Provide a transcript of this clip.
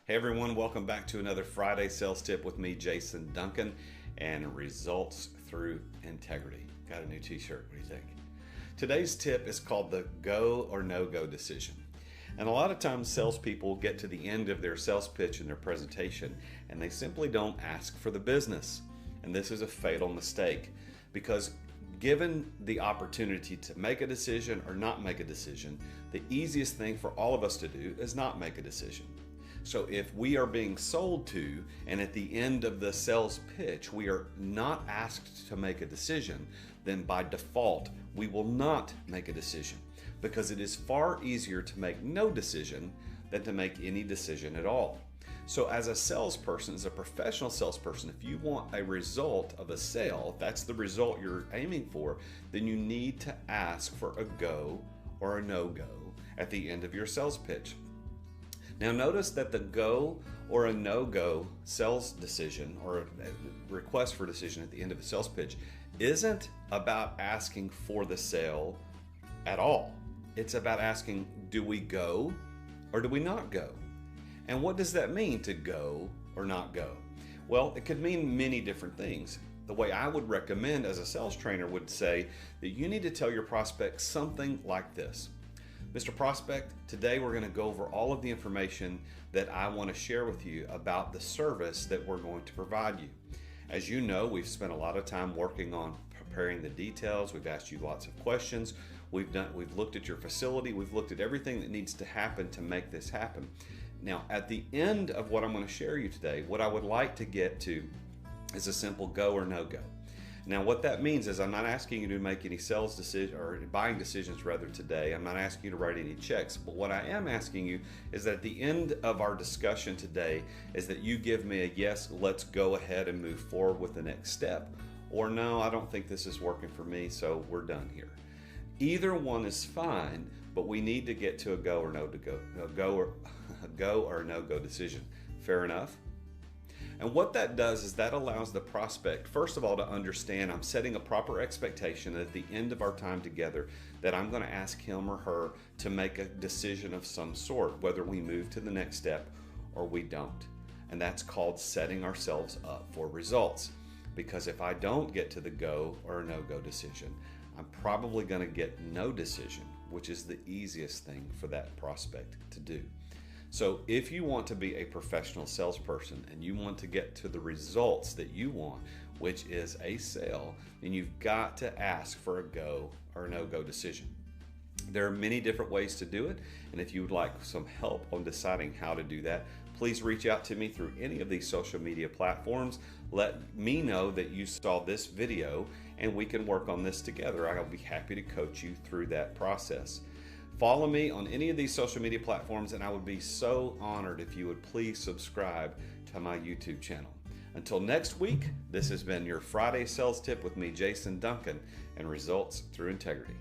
Hey everyone, welcome back to another Friday sales tip with me, Jason Duncan, and results through integrity. Got a new t-shirt, what do you think? Today's tip is called the go or no-go decision. And a lot of times salespeople get to the end of their sales pitch and their presentation and they simply don't ask for the business. And this is a fatal mistake because given the opportunity to make a decision or not make a decision, the easiest thing for all of us to do is not make a decision. So if we are being sold to and at the end of the sales pitch we are not asked to make a decision, then by default we will not make a decision because it is far easier to make no decision than to make any decision at all. So as a salesperson, as a professional salesperson, if you want a result of a sale, if that's the result you're aiming for, then you need to ask for a go or a no-go at the end of your sales pitch. Now notice that the go or a no-go sales decision or a request for decision at the end of the sales pitch isn't about asking for the sale at all. It's about asking, do we go or do we not go? And what does that mean, to go or not go? Well, it could mean many different things. The way I would recommend as a sales trainer would say that you need to tell your prospect something like this. Mr. Prospect, today we're going to go over all of the information that I want to share with you about the service that we're going to provide you. As you know, we've spent a lot of time working on preparing the details. We've asked you lots of questions. We've looked at your facility. We've looked at everything that needs to happen to make this happen. Now, at the end of what I'm going to share you today, what I would like to get to is a simple go or no go. Now what that means is I'm not asking you to make any sales decisions or buying decisions rather today. I'm not asking you to write any checks, but what I am asking you is that at the end of our discussion today is that you give me a yes, let's go ahead and move forward with the next step, or no, I don't think this is working for me, so we're done here. Either one is fine, but we need to get to a go or no to go, a go or no go decision. Fair enough? And what that does is that allows the prospect, first of all, to understand I'm setting a proper expectation at the end of our time together that I'm going to ask him or her to make a decision of some sort, whether we move to the next step or we don't. And that's called setting ourselves up for results. Because if I don't get to the go or no-go decision, I'm probably going to get no decision, which is the easiest thing for that prospect to do. So if you want to be a professional salesperson and you want to get to the results that you want, which is a sale, then you've got to ask for a go or no-go decision. There are many different ways to do it, and if you would like some help on deciding how to do that, please reach out to me through any of these social media platforms. Let me know that you saw this video and we can work on this together. I'll be happy to coach you through that process. Follow me on any of these social media platforms, and I would be so honored if you would please subscribe to my YouTube channel. Until next week, this has been your Friday Sales Tip with me, Jason Duncan, and Results Through Integrity.